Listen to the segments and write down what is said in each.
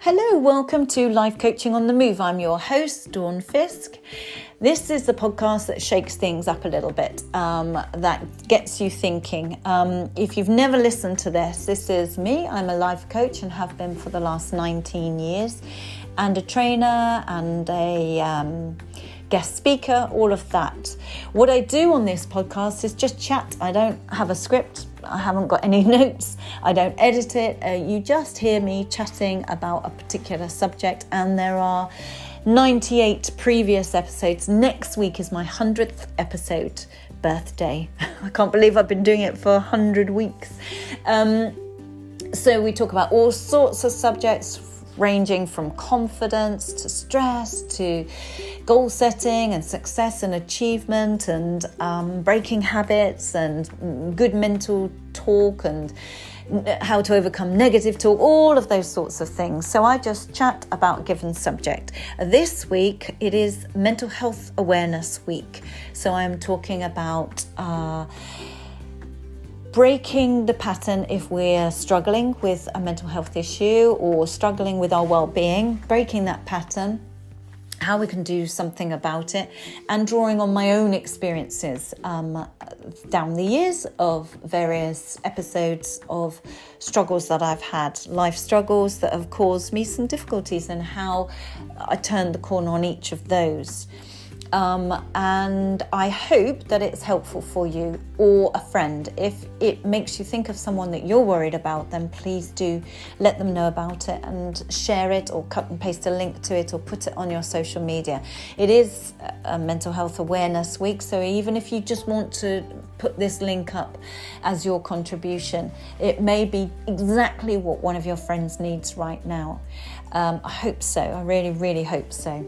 Hello, welcome to Life Coaching on the Move. I'm your host, Dawn Fiske. This is the podcast that shakes things up a little bit, that gets you thinking. If you've never listened to this is me. I'm a life coach and have been for the last 19 years, and a trainer and a guest speaker, all of that. What I do on this podcast is just chat. I don't have a script. I haven't got any notes. I don't edit it. You just hear me chatting about a particular subject, and there are 98 previous episodes. Next week is my 100th episode birthday. I can't believe I've been doing it for 100 weeks. So we talk about all sorts of subjects, ranging from confidence to stress to goal setting and success and achievement and breaking habits and good mental talk and how to overcome negative talk, all of those sorts of things. So I just chat about a given subject. This week it is Mental Health Awareness Week. So I'm talking about breaking the pattern if we're struggling with a mental health issue or struggling with our well-being, breaking that pattern, how we can do something about it, and drawing on my own experiences down the years of various episodes of struggles that I've had, life struggles that have caused me some difficulties, and how I turned the corner on each of those. And I hope that it's helpful for you or a friend. If it makes you think of someone that you're worried about, then please do let them know about it and share it, or cut and paste a link to it, or put it on your social media. It is a Mental Health Awareness Week, so even if you just want to put this link up as your contribution, it may be exactly what one of your friends needs right now. I hope so. I really, really hope so.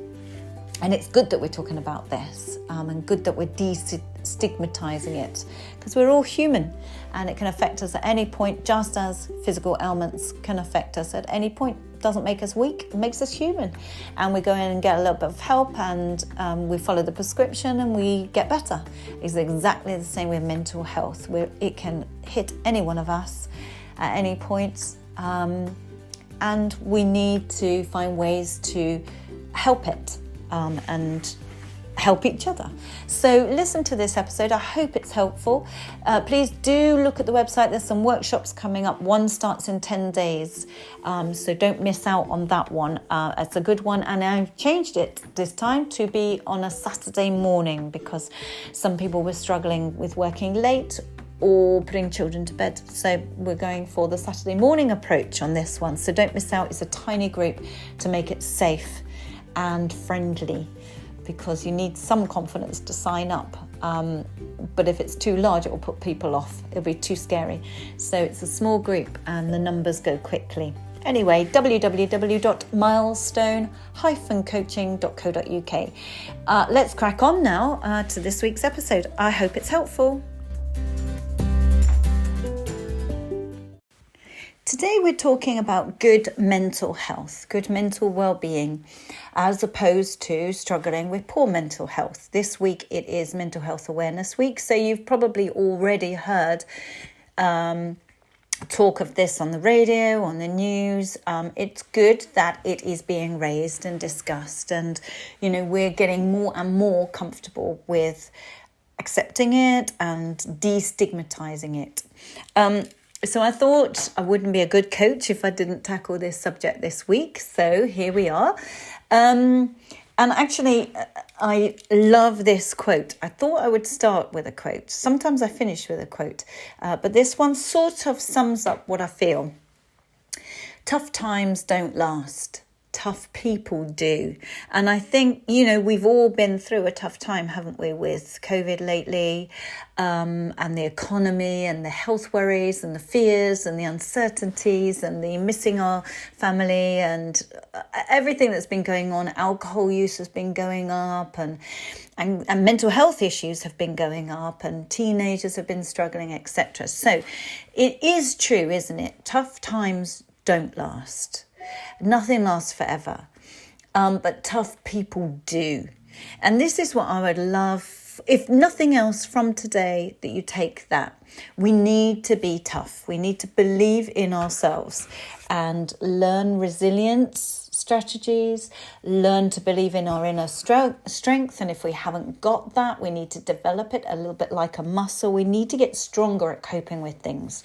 And it's good that we're talking about this, and good that we're destigmatizing it, because we're all human and it can affect us at any point, just as physical ailments can affect us at any point. It doesn't make us weak, it makes us human. And we go in and get a little bit of help, and we follow the prescription and we get better. It's exactly the same with mental health, where it can hit any one of us at any point. And we need to find ways to help it. And help each other. So listen to this episode. I hope it's helpful. Please do look at the website. There's some workshops coming up. One starts in 10 days. So don't miss out on that one. It's a good one. And I've changed it this time to be on a Saturday morning, because some people were struggling with working late or putting children to bed. So we're going for the Saturday morning approach on this one. So don't miss out. It's a tiny group to make it safe and friendly, because you need some confidence to sign up, but if it's too large, it will put people off. It'll be too scary. So it's a small group and the numbers go quickly. Anyway, www.milestone-coaching.co.uk. Let's crack on now to this week's episode. I hope it's helpful. Today we're talking about good mental health, good mental well-being, as opposed to struggling with poor mental health. This week it is Mental Health Awareness Week, so you've probably already heard talk of this on the radio, on the news. It's good that it is being raised and discussed, and we're getting more and more comfortable with accepting it and destigmatizing it. So I thought I wouldn't be a good coach if I didn't tackle this subject this week. So here we are. And actually, I love this quote. I thought I would start with a quote. Sometimes I finish with a quote. But this one sort of sums up what I feel. Tough times don't last. Tough people do. And I think, we've all been through a tough time, haven't we, with COVID lately, and the economy and the health worries and the fears and the uncertainties and the missing our family and everything that's been going on. Alcohol use has been going up, and mental health issues have been going up, and teenagers have been struggling, etc. So it is true, isn't it? Tough times don't last. Nothing lasts forever, but tough people do. And this is what I would love if nothing else from today, that you take that. We need to be tough. We need to believe in ourselves and learn resilience strategies, learn to believe in our inner strength. And if we haven't got that, we need to develop it a little bit like a muscle. We need to get stronger at coping with things.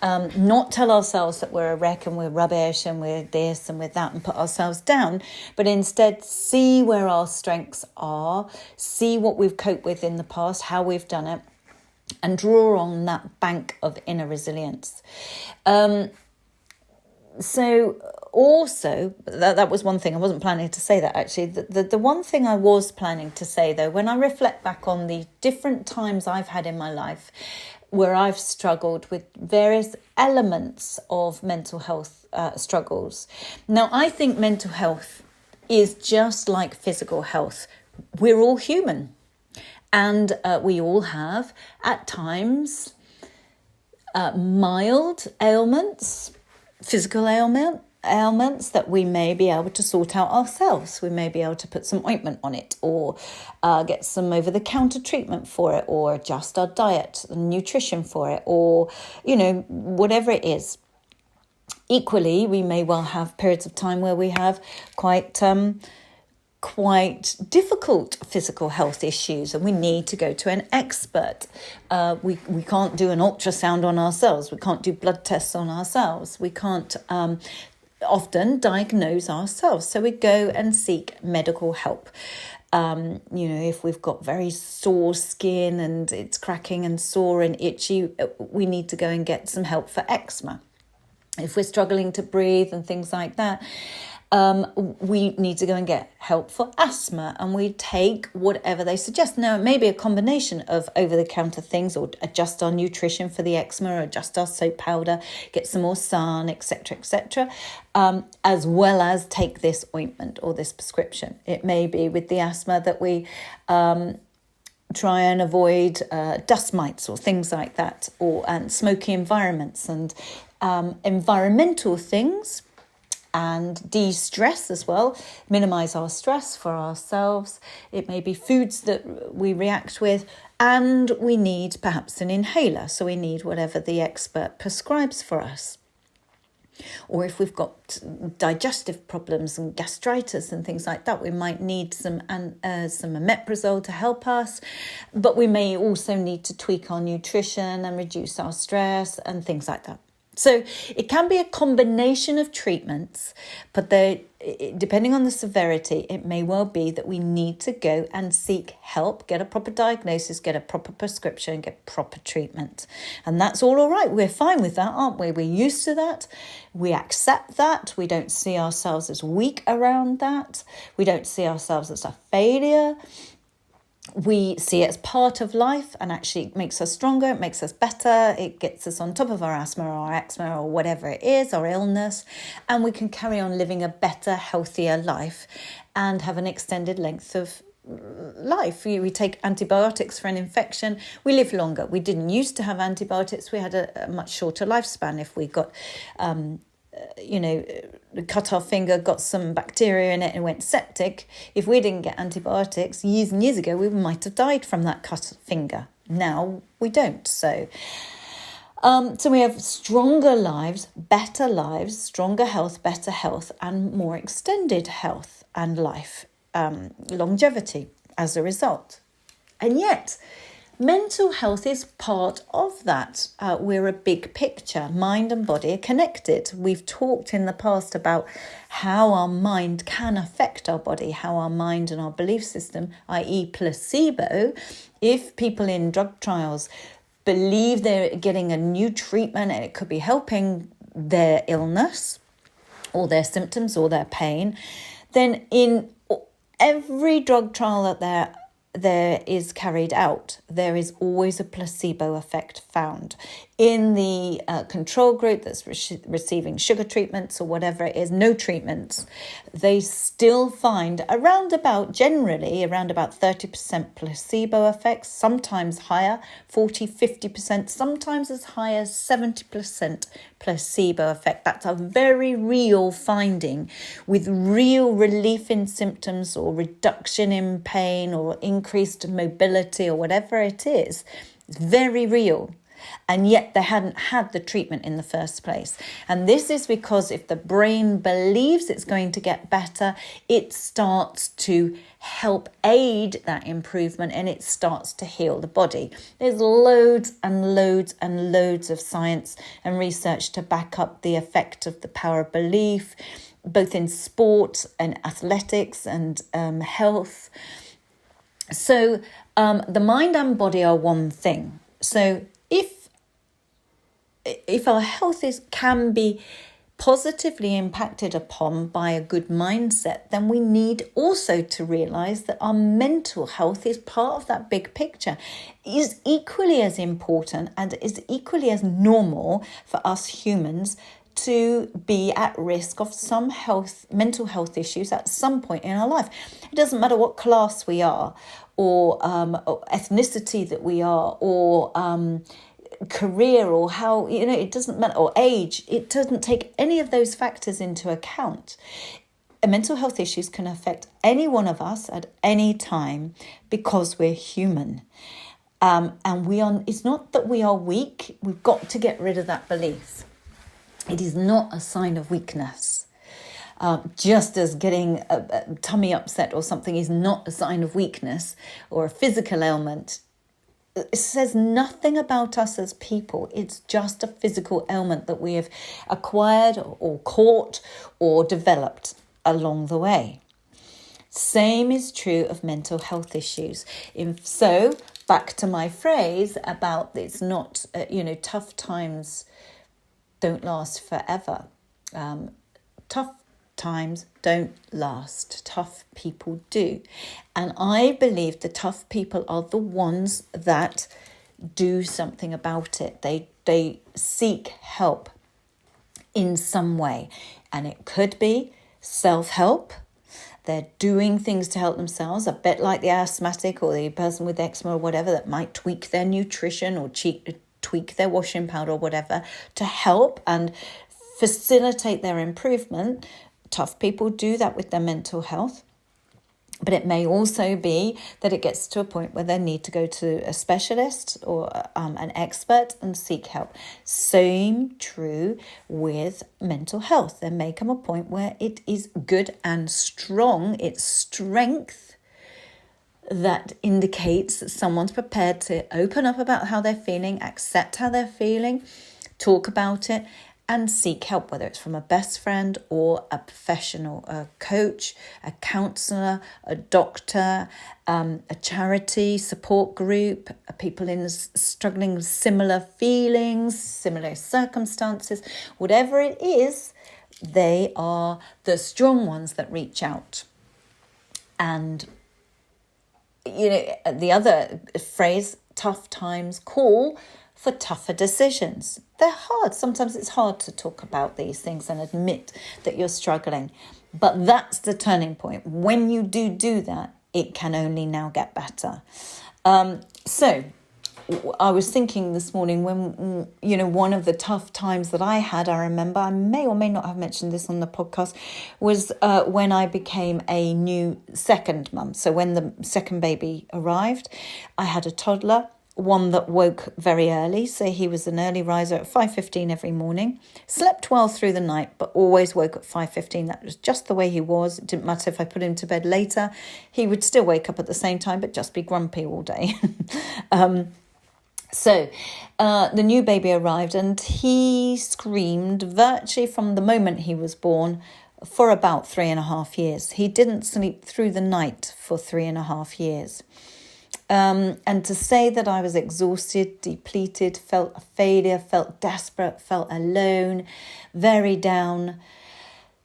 Not tell ourselves that we're a wreck and we're rubbish and we're this and we're that and put ourselves down, but instead see where our strengths are, see what we've coped with in the past, how we've done it, and draw on that bank of inner resilience. So also, that was one thing. I wasn't planning to say that, actually. The one thing I was planning to say, though, when I reflect back on the different times I've had in my life where I've struggled with various elements of mental health struggles. Now, I think mental health is just like physical health. We're all human. And we all have, at times, mild ailments, physical ailments that we may be able to sort out ourselves. We may be able to put some ointment on it, or get some over-the-counter treatment for it, or adjust our diet and nutrition for it, or, whatever it is. Equally, we may well have periods of time where we have quite difficult physical health issues and we need to go to an expert. We can't do an ultrasound on ourselves. We can't do blood tests on ourselves. We can't often diagnose ourselves. So we go and seek medical help. If we've got very sore skin and it's cracking and sore and itchy, we need to go and get some help for eczema. If we're struggling to breathe and things like that, we need to go and get help for asthma, and we take whatever they suggest. Now, it may be a combination of over-the-counter things, or adjust our nutrition for the eczema, or adjust our soap powder, get some more sun, etc., etc., as well as take this ointment or this prescription. It may be with the asthma that we try and avoid dust mites or things like that, and smoky environments and environmental things. And de-stress as well, minimise our stress for ourselves. It may be foods that we react with, and we need perhaps an inhaler. So we need whatever the expert prescribes for us. Or if we've got digestive problems and gastritis and things like that, we might need some omeprazole to help us. But we may also need to tweak our nutrition and reduce our stress and things like that. So it can be a combination of treatments, but depending on the severity, it may well be that we need to go and seek help, get a proper diagnosis, get a proper prescription, get proper treatment. And that's all right. We're fine with that, aren't we? We're used to that. We accept that. We don't see ourselves as weak around that. We don't see ourselves as a failure. We see it as part of life, and actually it makes us stronger, it makes us better, it gets us on top of our asthma or our eczema or whatever it is, our illness, and we can carry on living a better, healthier life and have an extended length of life. We take antibiotics for an infection, we live longer. We didn't used to have antibiotics, we had a much shorter lifespan. If we got cut our finger, got some bacteria in it and went septic, if we didn't get antibiotics years and years ago, we might have died from that cut finger. Now we don't. So we have stronger lives, better lives, stronger health, better health, and more extended health and life, longevity as a result. And yet, mental health is part of that. We're a big picture. Mind and body are connected. We've talked in the past about how our mind can affect our body, how our mind and our belief system, i.e. placebo, if people in drug trials believe they're getting a new treatment and it could be helping their illness or their symptoms or their pain, then in every drug trial that there is carried out, there is always a placebo effect found. In the control group that's receiving sugar treatments or whatever it is, no treatments, they still find generally around about 30% placebo effects, sometimes higher, 40, 50%, sometimes as high as 70% placebo effect. That's a very real finding with real relief in symptoms or reduction in pain or increased mobility or whatever it is. It's very real. And yet they hadn't had the treatment in the first place. And this is because if the brain believes it's going to get better, it starts to help aid that improvement and it starts to heal the body. There's loads and loads and loads of science and research to back up the effect of the power of belief, both in sport and athletics and health. So the mind and body are one thing. So if our health can be positively impacted upon by a good mindset, then we need also to realise that our mental health is part of that big picture, is equally as important and is equally as normal for us humans to be at risk of some mental health issues at some point in our life. It doesn't matter what class we are or ethnicity that we are or career or how, it doesn't matter, or age. It doesn't take any of those factors into account. Mental health issues can affect any one of us at any time because we're human. And it's not that we are weak. We've got to get rid of that belief. It is not a sign of weakness. Just as getting a tummy upset or something is not a sign of weakness or a physical ailment. It says nothing about us as people. It's just a physical ailment that we have acquired or caught or developed along the way. Same is true of mental health issues. So back to my phrase about it's not, tough times don't last forever. Tough times don't last. Tough people do. And I believe the tough people are the ones that do something about it. They seek help in some way. And it could be self-help. They're doing things to help themselves, a bit like the asthmatic or the person with eczema or whatever that might tweak their nutrition or tweak their washing powder or whatever to help and facilitate their improvement. Tough people do that with their mental health. But it may also be that it gets to a point where they need to go to a specialist or an expert and seek help. Same true with mental health. There may come a point where it is good and strong. It's strength that indicates that someone's prepared to open up about how they're feeling, accept how they're feeling, talk about it, and seek help, whether it's from a best friend or a professional, a coach, a counsellor, a doctor, a charity support group, people struggling with similar feelings, similar circumstances, whatever it is, they are the strong ones that reach out. And, the other phrase, tough times call for tougher decisions. They're hard. Sometimes it's hard to talk about these things and admit that you're struggling. But that's the turning point. When you do that, it can only now get better. So I was thinking this morning when, one of the tough times that I had, I remember, I may or may not have mentioned this on the podcast, was when I became a new second mum. So when the second baby arrived, I had a toddler, one that woke very early. So he was an early riser at 5:15 every morning, slept well through the night, but always woke at 5:15. That was just the way he was. It didn't matter if I put him to bed later. He would still wake up at the same time, but just be grumpy all day. So the new baby arrived and he screamed virtually from the moment he was born for about 3.5 years. He didn't sleep through the night for 3.5 years. And to say that I was exhausted, depleted, felt a failure, felt desperate, felt alone, very down,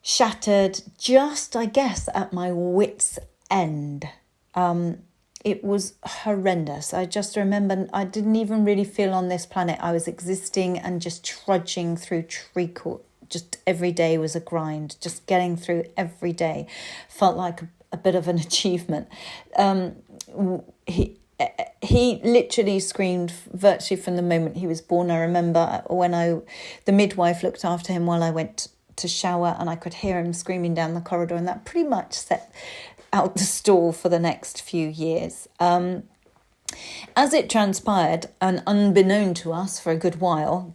shattered, just, I guess, at my wit's end. it was horrendous. I just remember I didn't even really feel on this planet. I was existing and just trudging through treacle. Just every day was a grind. Just getting through every day felt like a bit of an achievement. He literally screamed virtually from the moment he was born. I remember when the midwife looked after him while I went to shower, and I could hear him screaming down the corridor, and that pretty much set out the stall for the next few years. As it transpired, and unbeknown to us for a good while,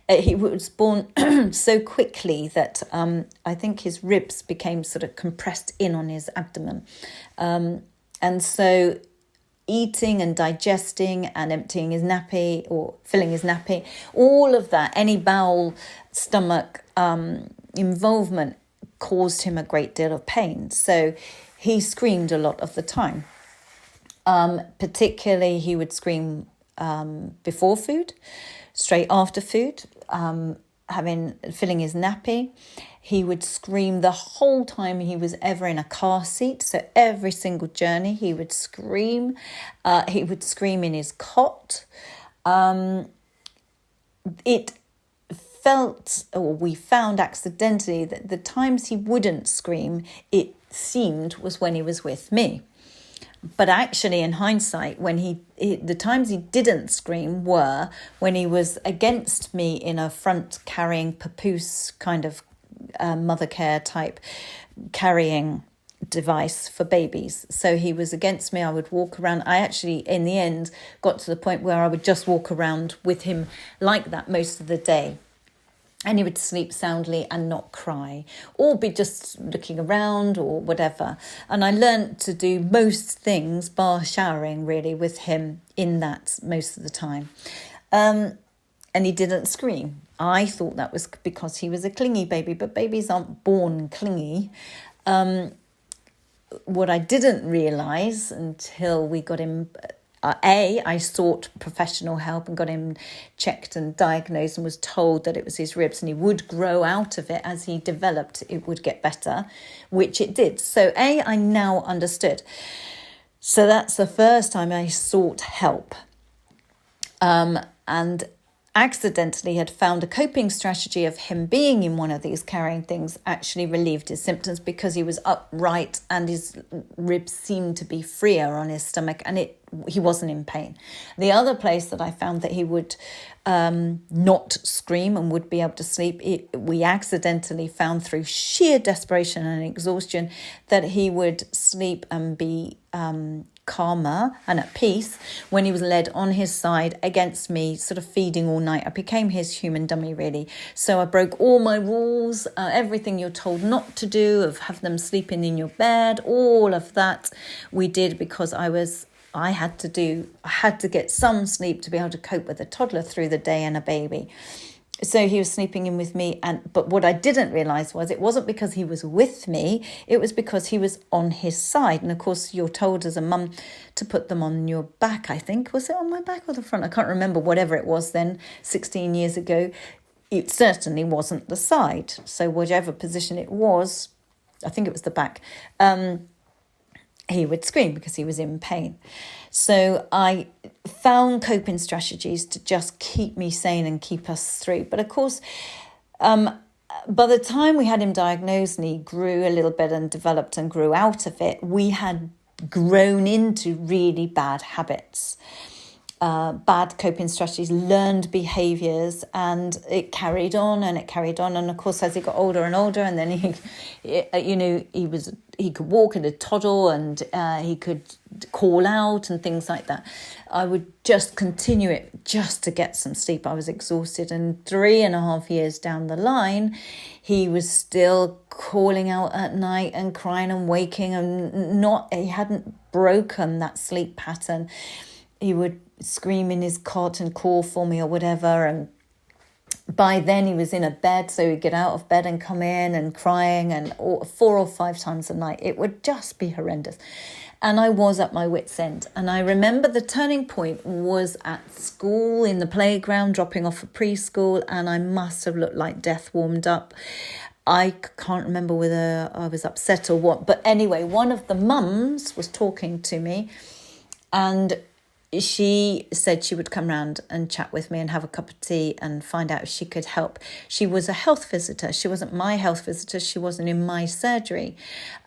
he was born so quickly that I think his ribs became sort of compressed in on his abdomen. And so eating and digesting and emptying his nappy or filling his nappy, all of that, any bowel, stomach involvement caused him a great deal of pain. So he screamed a lot of the time. Particularly he would scream before food, straight after food, filling his nappy. He would scream the whole time he was ever in a car seat. So every single journey he would scream. He would scream in his cot. We found accidentally that the times he wouldn't scream, it seemed, was when he was with me. But actually, in hindsight, the times he didn't scream were when he was against me in a front carrying papoose kind of mother care type carrying device for babies. So he was against me. I would walk around. I actually, in the end, got to the point where I would just walk around with him like that most of the day. And he would sleep soundly and not cry, or be just looking around or whatever. And I learned to do most things, bar showering, really, with him in that most of the time. And he didn't scream. I thought that was because he was a clingy baby, but babies aren't born clingy. What I didn't realise until we got him... I sought professional help and got him checked and diagnosed and was told that it was his ribs and he would grow out of it as he developed. It would get better, which it did. So I now understood. So that's the first time I sought help. And accidentally had found a coping strategy of him being in one of these carrying things actually relieved his symptoms because he was upright and his ribs seemed to be freer on his stomach and he wasn't in pain. The other place that I found that he would not scream and would be able to sleep, we accidentally found through sheer desperation and exhaustion that he would sleep and be calmer and at peace when he was led on his side against me, sort of feeding all night. I became his human dummy, really. So I broke all my rules, everything you're told not to do, of have them sleeping in your bed, all of that we did because I had to get some sleep to be able to cope with a toddler through the day and a baby. So he was sleeping in with me, but what I didn't realise was it wasn't because he was with me, it was because he was on his side. And of course, you're told as a mum to put them on your back, I think. Was it on my back or the front? I can't remember, whatever it was then, 16 years ago. It certainly wasn't the side. So whatever position it was, I think it was the back, he would scream because he was in pain. So I found coping strategies to just keep me sane and keep us through. But of course, by the time we had him diagnosed and he grew a little bit and developed and grew out of it, we had grown into really bad habits, bad coping strategies, learned behaviours, and it carried on and it carried on. And of course, as he got older and older, and then he could walk and toddle and he could call out and things like that. I would just continue it just to get some sleep. I was exhausted, and 3.5 years down the line, he was still calling out at night and crying and waking, and he hadn't broken that sleep pattern. He would scream in his cot and call for me or whatever, and by then he was in a bed, so he'd get out of bed and come in and crying, and 4 or 5 times a night. It would just be horrendous. And I was at my wit's end. And I remember the turning point was at school, in the playground, dropping off at preschool, and I must have looked like death warmed up. I can't remember whether I was upset or what. But anyway, one of the mums was talking to me, And she said she would come round and chat with me and have a cup of tea and find out if she could help. She was a health visitor. She wasn't my health visitor. She wasn't in my surgery.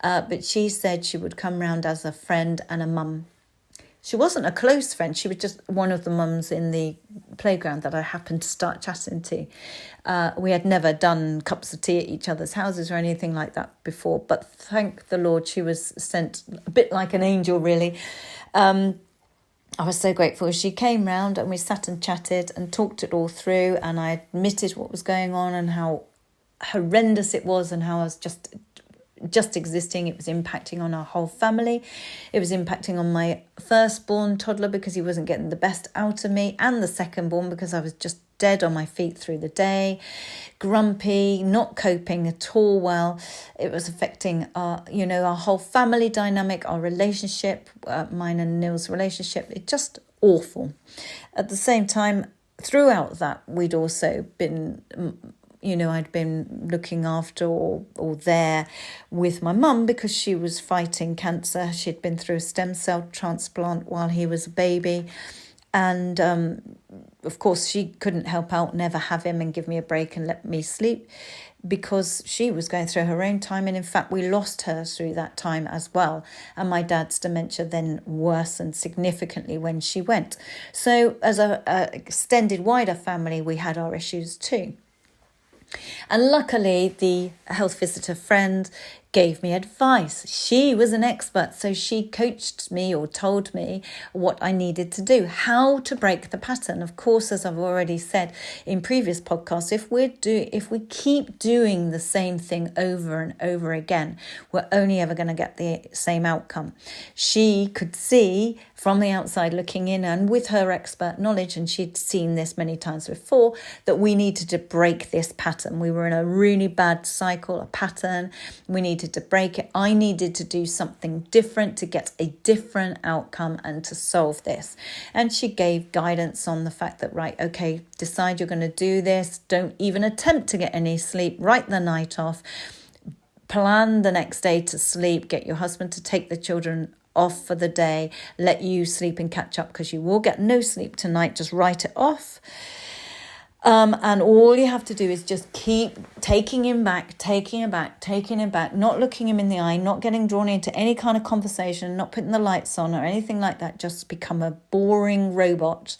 But she said she would come round as a friend and a mum. She wasn't a close friend. She was just one of the mums in the playground that I happened to start chatting to. We had never done cups of tea at each other's houses or anything like that before. But thank the Lord, she was sent a bit like an angel, really. I was so grateful. She came round and we sat and chatted and talked it all through, and I admitted what was going on and how horrendous it was and how I was just existing. It was impacting on our whole family. It was impacting on my firstborn toddler because he wasn't getting the best out of me, and the secondborn because I was just dead on my feet through the day, grumpy, not coping at all well. It was affecting our whole family dynamic, our relationship, mine and Neil's relationship. It's just awful. At the same time, throughout that, we'd also been, I'd been looking after or there with my mum because she was fighting cancer. She'd been through a stem cell transplant while he was a baby. And of course, she couldn't help out, never have him and give me a break and let me sleep because she was going through her own time. And in fact, we lost her through that time as well. And my dad's dementia then worsened significantly when she went. So as a extended, wider family, we had our issues too. And luckily, the health visitor friend gave me advice. She was an expert, so she coached me or told me what I needed to do, how to break the pattern. Of course, as I've already said in previous podcasts, if we keep doing the same thing over and over again, we're only ever going to get the same outcome. She could see from the outside looking in, and with her expert knowledge, and she'd seen this many times before, that we needed to break this pattern. We were in a really bad cycle, a pattern. We needed to break it. I needed to do something different to get a different outcome and to solve this. And she gave guidance on the fact that, right, okay, decide you're going to do this. Don't even attempt to get any sleep. Write the night off. Plan the next day to sleep. Get your husband to take the children off for the day. Let you sleep and catch up because you will get no sleep tonight. Just write it off. And all you have to do is just keep taking him back, not looking him in the eye, not getting drawn into any kind of conversation, not putting the lights on or anything like that. Just become a boring robot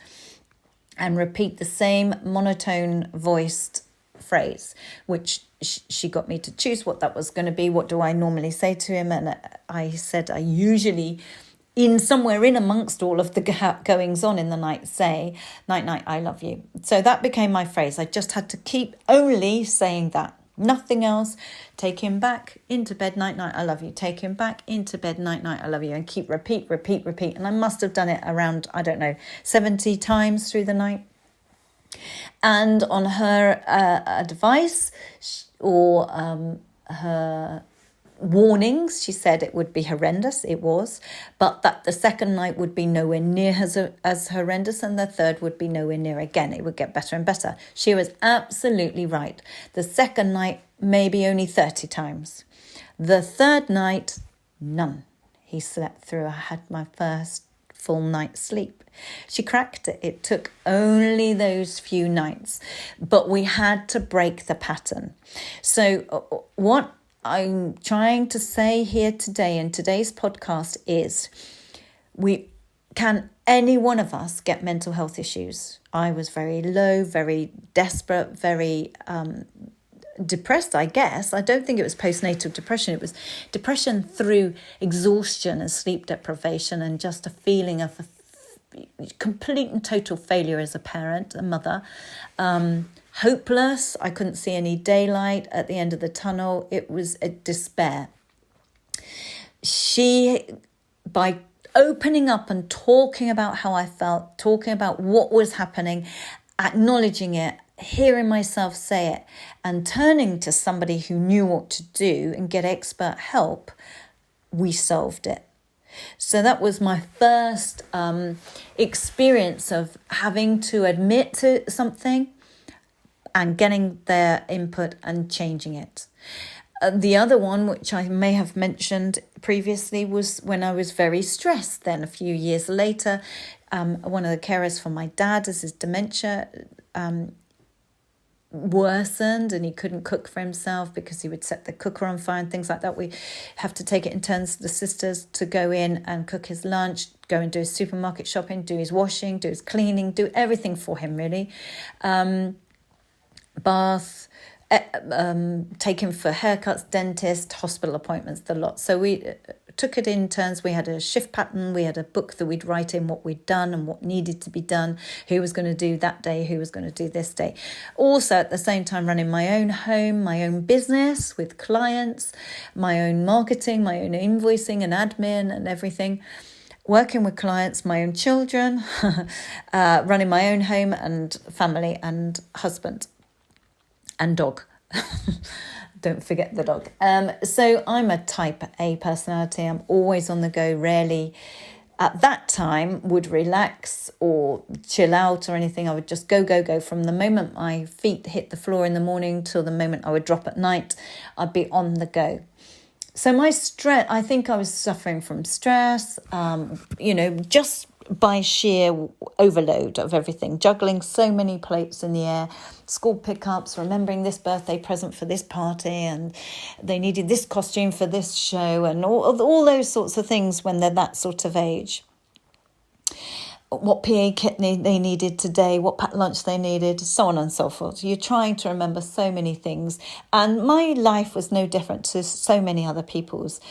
and repeat the same monotone voiced phrase, which she got me to choose what that was going to be. What do I normally say to him? And I said I usually, somewhere in amongst all of the goings on in the night, say, night, night, I love you. So that became my phrase. I just had to keep only saying that. Nothing else. Take him back into bed, night, night, I love you. Take him back into bed, night, night, I love you. And keep repeat. And I must have done it around, 70 times through the night. And on her advice or her warnings, she said it would be horrendous. It was, but that the second night would be nowhere near as horrendous, and the third would be nowhere near again. It would get better and better. She was absolutely right. The second night, maybe only 30 times. The third night, none. He slept through. I had my first full night's sleep. She cracked it. It took only those few nights, but we had to break the pattern. So what I'm trying to say here today in today's podcast is, any one of us get mental health issues. I was very low, very desperate, very depressed, I guess. I don't think it was postnatal depression. It was depression through exhaustion and sleep deprivation and just a feeling of complete and total failure as a parent, a mother. Hopeless. I couldn't see any daylight at the end of the tunnel. It was a despair. By opening up and talking about how I felt, talking about what was happening, acknowledging it, hearing myself say it, and turning to somebody who knew what to do and get expert help, we solved it. So that was my first experience of having to admit to something and getting their input and changing it. The other one, which I may have mentioned previously, was when I was very stressed. Then a few years later, one of the carers for my dad, as his dementia worsened and he couldn't cook for himself because he would set the cooker on fire and things like that. We have to take it in turns, the sisters, to go in and cook his lunch, go and do his supermarket shopping, do his washing, do his cleaning, do everything for him, really. Bath, take him for haircuts, dentist, hospital appointments, the lot. So we took it in turns. We had a shift pattern. We had a book that we'd write in what we'd done and what needed to be done, who was going to do that day, who was going to do this day. Also, at the same time, running my own home, my own business with clients, my own marketing, my own invoicing and admin and everything. Working with clients, my own children, running my own home and family and husband and dog. Don't forget the dog. So I'm a type A personality. I'm always on the go, rarely at that time would relax or chill out or anything. I would just go. From the moment my feet hit the floor in the morning till the moment I would drop at night, I'd be on the go. So my stress, I think I was suffering from stress, just by sheer overload of everything, juggling so many plates in the air, school pickups, remembering this birthday present for this party, and they needed this costume for this show, and all those sorts of things when they're that sort of age. What PA kit they needed today, what packed lunch they needed, so on and so forth. You're trying to remember so many things. And my life was no different to so many other people's.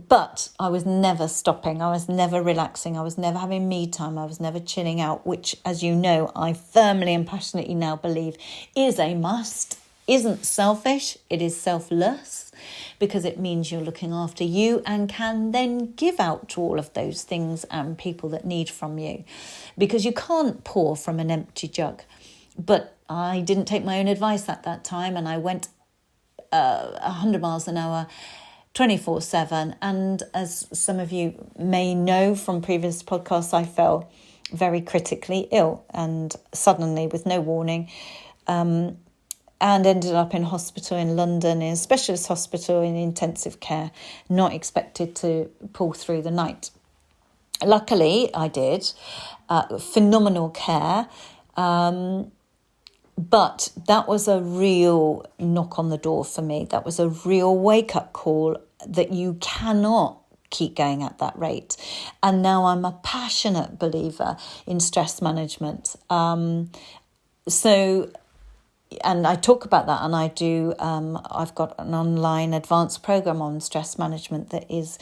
But I was never stopping. I was never relaxing. I was never having me time. I was never chilling out, which, as you know, I firmly and passionately now believe is a must. Isn't selfish. It is selfless, because it means you're looking after you and can then give out to all of those things and people that need from you, because you can't pour from an empty jug. But I didn't take my own advice at that time, and I went 100 miles an hour 24/7. And as some of you may know from previous podcasts, I fell very critically ill and suddenly with no warning, and ended up in hospital in London, in a specialist hospital in intensive care, not expected to pull through the night. Luckily, I did. Phenomenal care. But that was a real knock on the door for me. That was a real wake-up call that you cannot keep going at that rate. And now I'm a passionate believer in stress management. And I talk about that, and I do. I've got an online advanced program on stress management that is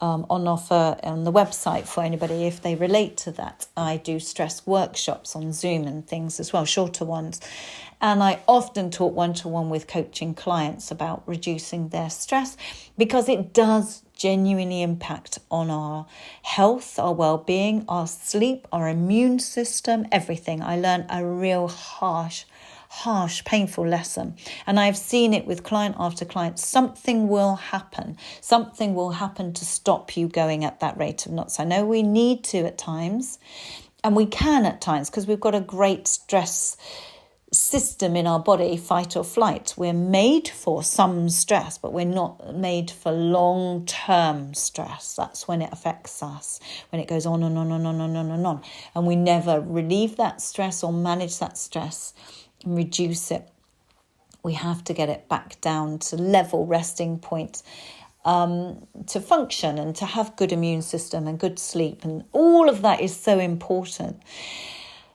on offer on the website for anybody if they relate to that. I do stress workshops on Zoom and things as well, shorter ones. And I often talk one-to-one with coaching clients about reducing their stress, because it does genuinely impact on our health, our well-being, our sleep, our immune system, everything. I learned a real harsh, painful lesson. And I've seen it with client after client. Something will happen. Something will happen to stop you going at that rate of knots. I know we need to at times, and we can at times, because we've got a great stress system in our body, fight or flight. We're made for some stress, but we're not made for long-term stress. That's when it affects us, when it goes on and on and on and on and on. And we never relieve that stress or manage that stress and reduce it. We have to get it back down to level resting point to function and to have good immune system and good sleep, and all of that is so important.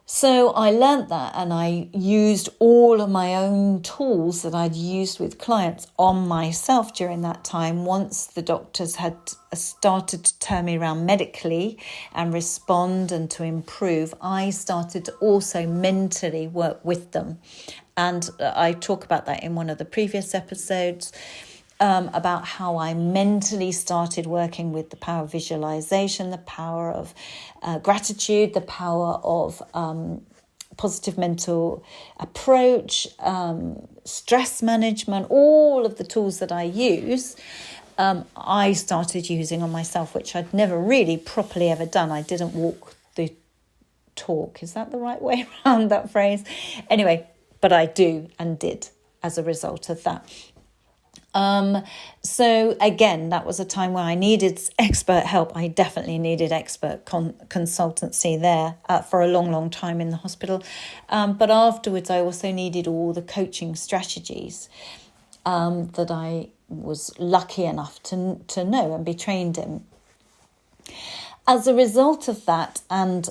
So I learnt that, and I used all of my own tools that I'd used with clients on myself during that time. Once the doctors had started to turn me around medically and respond and to improve, I started to also mentally work with them. And I talk about that in one of the previous episodes, about how I mentally started working with the power of visualization, the power of gratitude, the power of positive mental approach, stress management, all of the tools that I use. I started using on myself, which I'd never really properly ever done. I didn't walk the talk. Is that the right way around that phrase? Anyway, but I do and did as a result of that. So again, that was a time where I needed expert help. I definitely needed expert consultancy there for a long time in the hospital. But afterwards, I also needed all the coaching strategies that I was lucky enough to know and be trained in. As a result of that, and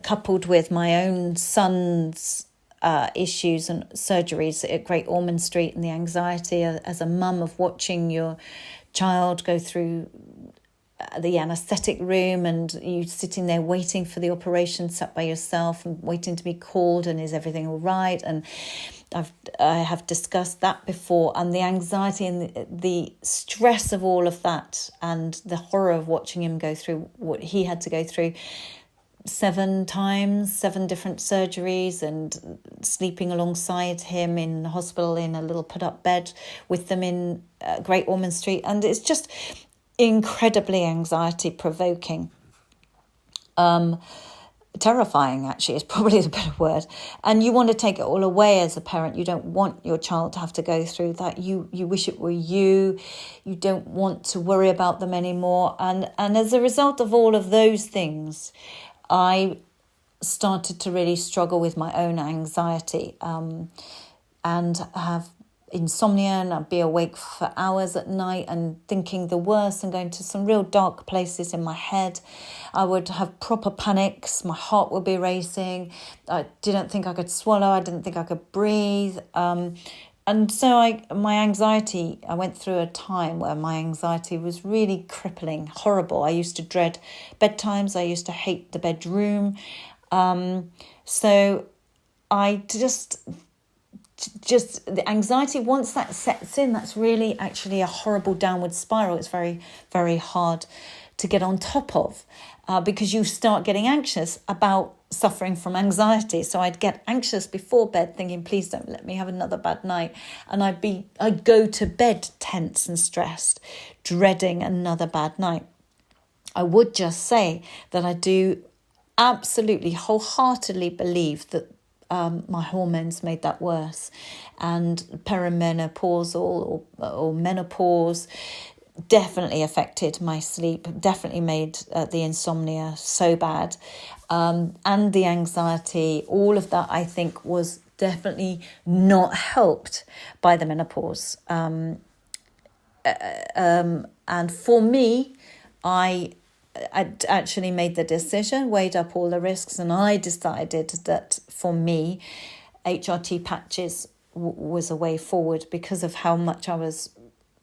coupled with my own son's issues and surgeries at Great Ormond Street, and the anxiety as a mum of watching your child go through the anaesthetic room and you sitting there waiting for the operation, sat by yourself and waiting to be called, and is everything all right? And I have discussed that before, and the anxiety and the stress of all of that, and the horror of watching him go through what he had to go through 7 different surgeries, and sleeping alongside him in the hospital in a little put-up bed with them in Great Ormond Street. And it's just incredibly anxiety-provoking. Terrifying, actually, is probably the better word. And you want to take it all away as a parent. You don't want your child to have to go through that. You wish it were you. You don't want to worry about them anymore. And as a result of all of those things, I started to really struggle with my own anxiety and have insomnia, and I'd be awake for hours at night and thinking the worst and going to some real dark places in my head. I would have proper panics. My heart would be racing. I didn't think I could swallow. I didn't think I could breathe. And so I went through a time where my anxiety was really crippling, horrible. I used to dread bedtimes. I used to hate the bedroom. So I just the anxiety, once that sets in, that's really actually a horrible downward spiral. It's very, very hard to get on top of because you start getting anxious about suffering from anxiety. So I'd get anxious before bed thinking, please don't let me have another bad night. And I'd go to bed tense and stressed, dreading another bad night. I would just say that I do absolutely wholeheartedly believe that my hormones made that worse, and perimenopausal or menopause definitely affected my sleep, definitely made the insomnia so bad, and the anxiety, all of that I think was definitely not helped by the menopause. And for me, I actually made the decision, weighed up all the risks, and I decided that for me, HRT patches was a way forward because of how much I was.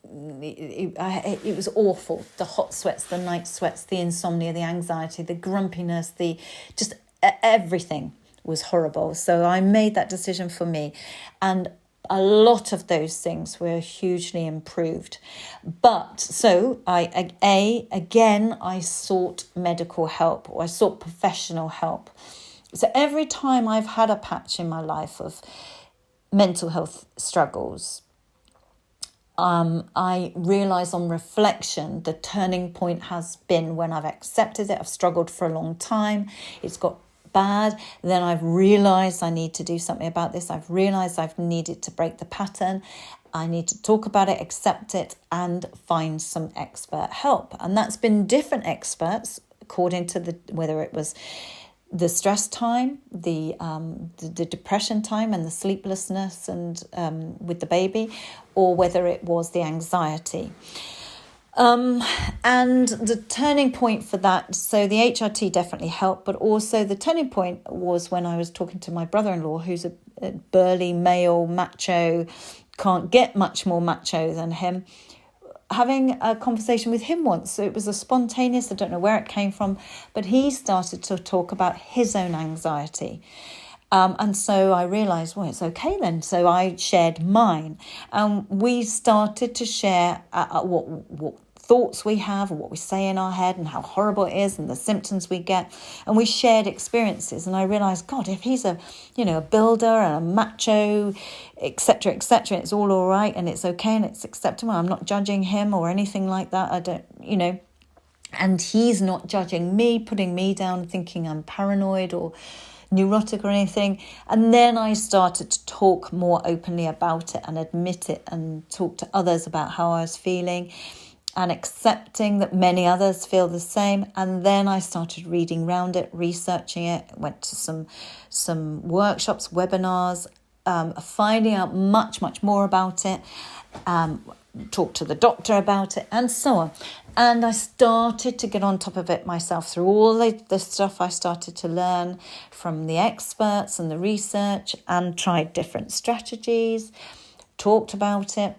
It was awful. The hot sweats, the night sweats, the insomnia, the anxiety, the grumpiness, just everything was horrible. So I made that decision for me, and a lot of those things were hugely improved. But so I sought medical help, or I sought professional help. So every time I've had a patch in my life of mental health struggles, I realise on reflection, the turning point has been when I've accepted it. I've struggled for a long time. It's got bad. Then I've realised I need to do something about this. I've realised I've needed to break the pattern. I need to talk about it, accept it, and find some expert help. And that's been different experts according to whether it was the stress time, the depression time, and the sleeplessness, and with the baby, or whether it was the anxiety. And the turning point for that, so the HRT definitely helped, but also the turning point was when I was talking to my brother-in-law, who's a burly male macho, can't get much more macho than him, having a conversation with him once. So it was a spontaneous, I don't know where it came from, but he started to talk about his own anxiety. And so I realised, well, it's okay then. So I shared mine, and we started to share what thoughts we have, or what we say in our head, and how horrible it is, and the symptoms we get. And we shared experiences, and I realised, God, if he's a builder and a macho, etc., it's all right, and it's okay, and it's acceptable. I'm not judging him or anything like that. I don't, and he's not judging me, putting me down, thinking I'm paranoid or neurotic or anything. And then I started to talk more openly about it and admit it and talk to others about how I was feeling and accepting that many others feel the same. And then I started reading around it, researching it, went to some workshops, webinars, finding out much more about it, talked to the doctor about it, and so on. And I started to get on top of it myself through all the stuff I started to learn from the experts and the research, and tried different strategies, talked about it,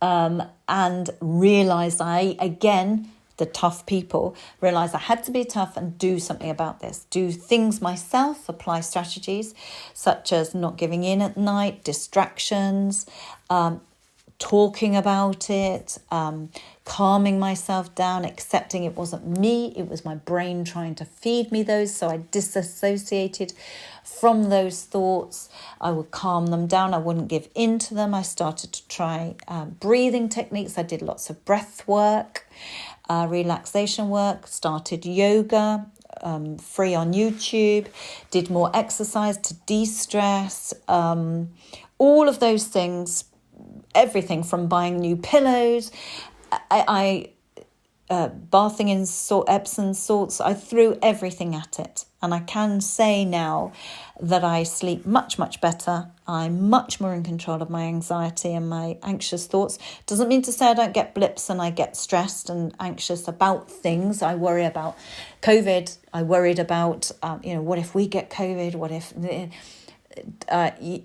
and realised the tough people, realised I had to be tough and do something about this. Do things myself, apply strategies such as not giving in at night, distractions, talking about it, calming myself down, accepting it wasn't me, it was my brain trying to feed me those. So I disassociated from those thoughts. I would calm them down. I wouldn't give in to them. I started to try breathing techniques. I did lots of breath work, relaxation work, started yoga, free on YouTube, did more exercise to de-stress, all of those things, everything from buying new pillows, I bathing in Epsom salts. I threw everything at it. And I can say now that I sleep much better. I'm much more in control of my anxiety and my anxious thoughts. Doesn't mean to say I don't get blips and I get stressed and anxious about things. I worry about COVID. I worried about, what if we get COVID? What if...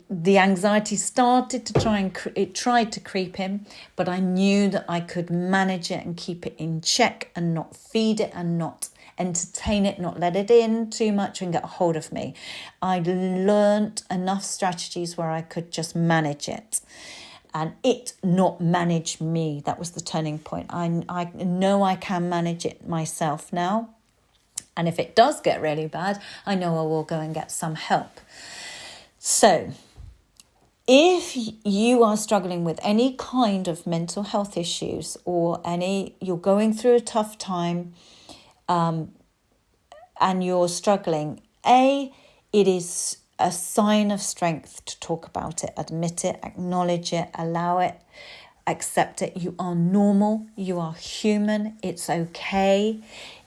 the anxiety started to tried to creep in, but I knew that I could manage it and keep it in check and not feed it and not entertain it, not let it in too much and get a hold of me. I learned enough strategies where I could just manage it and it not manage me. That was the turning point. I know I can manage it myself now. And if it does get really bad, I know I will go and get some help. So, if you are struggling with any kind of mental health issues or you're going through a tough time and you're struggling, it is a sign of strength to talk about it, admit it, acknowledge it, allow it, accept it. You are normal, you are human, it's okay.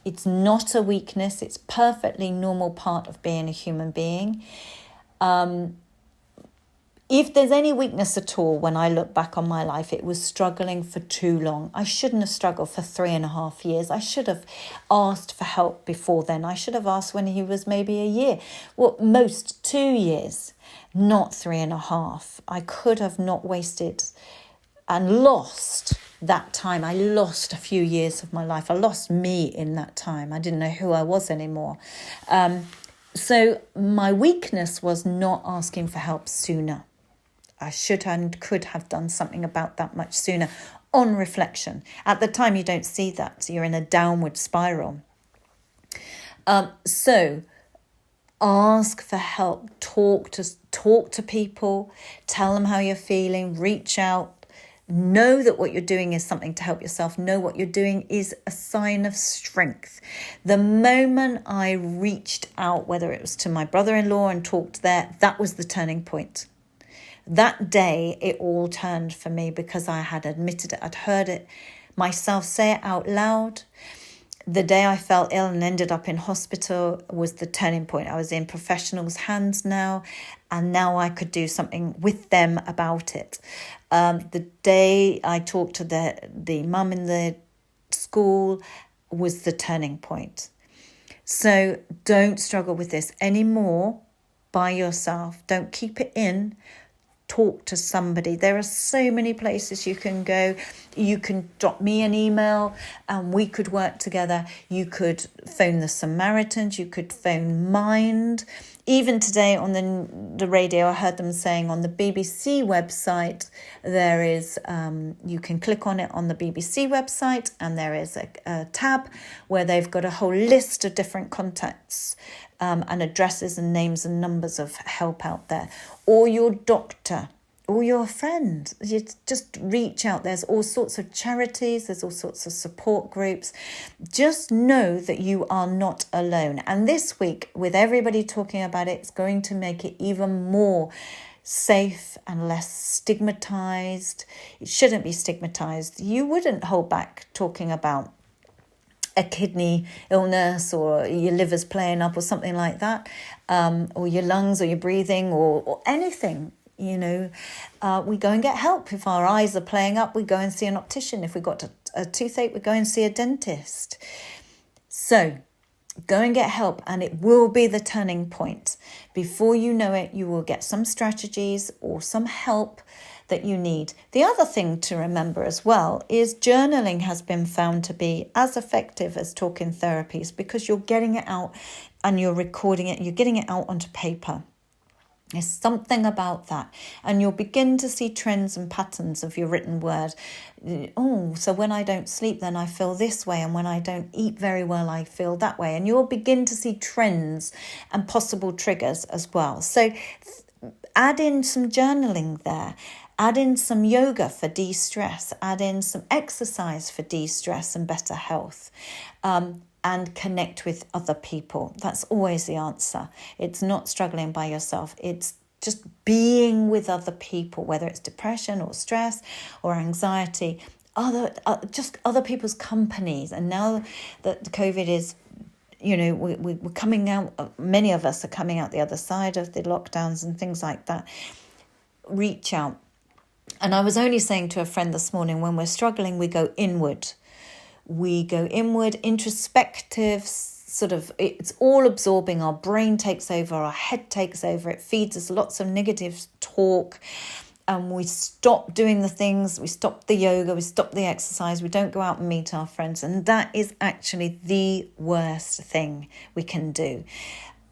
It's not a weakness, it's perfectly normal part of being a human being. If there's any weakness at all, when I look back on my life, it was struggling for too long. I shouldn't have struggled for 3.5 years. I should have asked for help before then. I should have asked when he was maybe a year. Well, most 2 years, not 3.5. I could have not wasted and lost that time. I lost a few years of my life. I lost me in that time. I didn't know who I was anymore. So my weakness was not asking for help sooner. I should and could have done something about that much sooner on reflection. At the time, you don't see that. So you're in a downward spiral. So ask for help. Talk to people. Tell them how you're feeling. Reach out. Know that what you're doing is something to help yourself. Know what you're doing is a sign of strength. The moment I reached out, whether it was to my brother-in-law and talked there, that was the turning point. That day, it all turned for me because I had admitted it. I'd heard it myself say it out loud. The day I fell ill and ended up in hospital was the turning point. I was in professionals' hands now, and now I could do something with them about it. The day I talked to the mum in the school was the turning point. So don't struggle with this anymore by yourself. Don't keep it in. Talk to somebody. There are so many places you can go. You can drop me an email and we could work together. You could phone the Samaritans. You could phone Mind. Even today on the radio, I heard them saying on the BBC website, there is, you can click on it on the BBC website and there is a tab where they've got a whole list of different contacts and addresses and names and numbers of help out there. Or your doctor. or your friend. You just reach out. There's all sorts of charities, there's all sorts of support groups. Just know that you are not alone. And this week, with everybody talking about it, it's going to make it even more safe and less stigmatized. It shouldn't be stigmatized. You wouldn't hold back talking about a kidney illness or your liver's playing up or something like that, or your lungs or your breathing or anything. We go and get help. If our eyes are playing up, we go and see an optician. If we've got a toothache, we go and see a dentist. So go and get help, and it will be the turning point. Before you know it, you will get some strategies or some help that you need. The other thing to remember as well is journaling has been found to be as effective as talking therapies, because you're getting it out and you're recording it, you're getting it out onto paper. There's something about that, and you'll begin to see trends and patterns of your written word. Oh, so when I don't sleep, then I feel this way, and when I don't eat very well, I feel that way. And you'll begin to see trends and possible triggers as well. So add in some journaling there. Add in some yoga for de-stress. Add in some exercise for de-stress and better health. And connect with other people. That's always the answer. It's not struggling by yourself. It's just being with other people, whether it's depression or stress or anxiety, just other people's companies. And now that COVID is, we're coming out, many of us are coming out the other side of the lockdowns and things like that. Reach out. And I was only saying to a friend this morning, when we're struggling, we go inward. We go inward, introspective, it's all absorbing. Our brain takes over, our head takes over. It feeds us lots of negative talk. And we stop doing the things, we stop the yoga, we stop the exercise, we don't go out and meet our friends. And that is actually the worst thing we can do.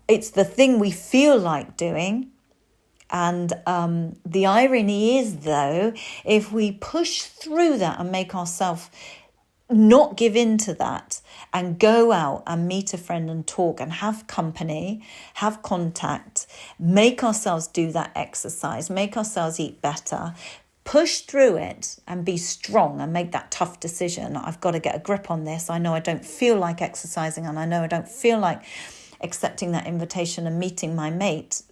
It's the thing we feel like doing. And the irony is, though, if we push through that and make ourselves not give in to that and go out and meet a friend and talk and have company, have contact, make ourselves do that exercise, make ourselves eat better, push through it and be strong and make that tough decision. I've got to get a grip on this. I know I don't feel like exercising, and I know I don't feel like accepting that invitation and meeting my mate.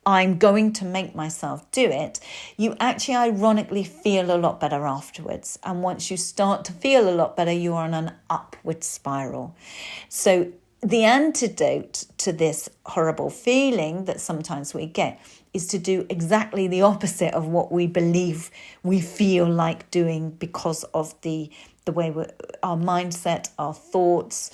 I'm going to make myself do it. You actually ironically feel a lot better afterwards. And once you start to feel a lot better, you are on an upward spiral. So the antidote to this horrible feeling that sometimes we get is to do exactly the opposite of what we believe we feel like doing, because of the way our mindset, our thoughts,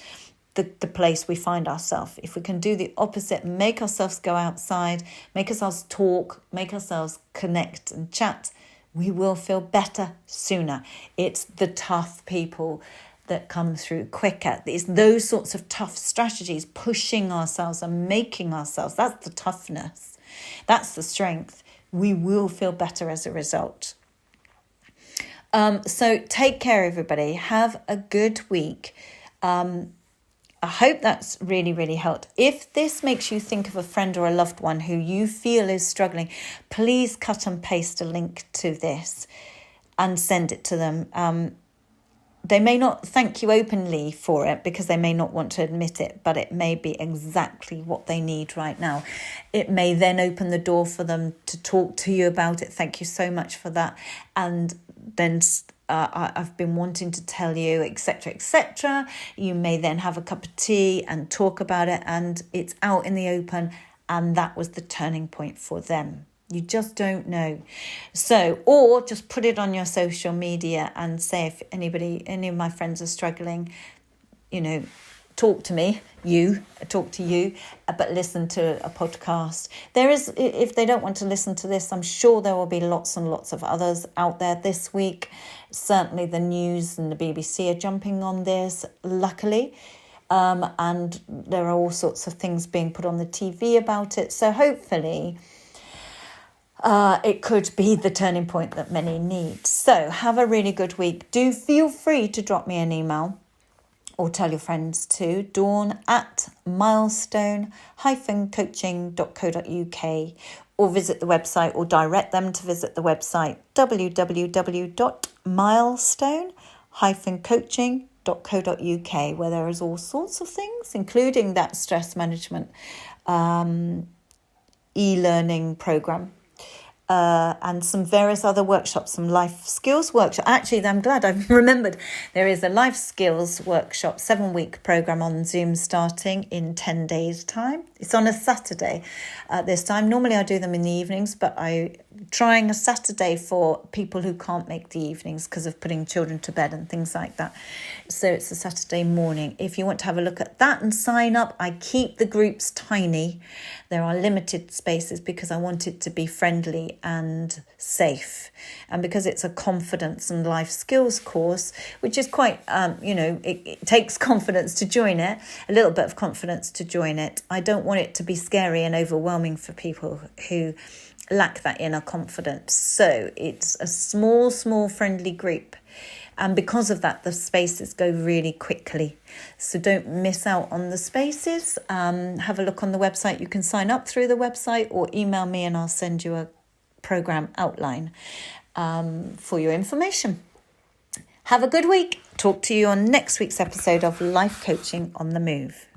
the place we find ourselves. If we can do the opposite, make ourselves go outside, make ourselves talk, make ourselves connect and chat, we will feel better sooner. It's the tough people that come through quicker. It's those sorts of tough strategies, pushing ourselves and making ourselves. That's the toughness. That's the strength. We will feel better as a result. So take care, everybody. Have a good week. I hope that's really, really helped. If this makes you think of a friend or a loved one who you feel is struggling, please cut and paste a link to this and send it to them. They may not thank you openly for it because they may not want to admit it, but it may be exactly what they need right now. It may then open the door for them to talk to you about it. Thank you so much for that. And then I've been wanting to tell you, etc., etc. You may then have a cup of tea and talk about it, and it's out in the open, and that was the turning point for them. You just don't know. So, or just put it on your social media and say, if any of my friends are struggling, talk to me, talk to you, but listen to a podcast. If they don't want to listen to this, I'm sure there will be lots and lots of others out there this week. Certainly the news and the BBC are jumping on this, luckily. And there are all sorts of things being put on the TV about it. So hopefully it could be the turning point that many need. So have a really good week. Do feel free to drop me an email or tell your friends too. Dawn@milestone-coaching.co.uk, or visit the website, or direct them to visit the website www.milestone-coaching.co.uk, where there is all sorts of things, including that stress management e-learning program. And some various other workshops, some life skills workshop. Actually, I'm glad I've remembered there is a life skills workshop 7-week program on Zoom starting in 10 days time. It's on a Saturday this time. Normally I do them in the evenings, but I'm trying a Saturday for people who can't make the evenings because of putting children to bed and things like that. So it's a Saturday morning. If you want to have a look at that and sign up, I keep the groups tiny. There are limited spaces because I want it to be friendly and safe. And because it's a confidence and life skills course, which is quite, it takes confidence to join it, a little bit of confidence to join it. I don't want it to be scary and overwhelming for people who lack that inner confidence. So it's a small friendly group. And because of that, the spaces go really quickly. So don't miss out on the spaces. Have a look on the website. You can sign up through the website or email me and I'll send you a program outline for your information. Have a good week. Talk to you on next week's episode of Life Coaching on the Move.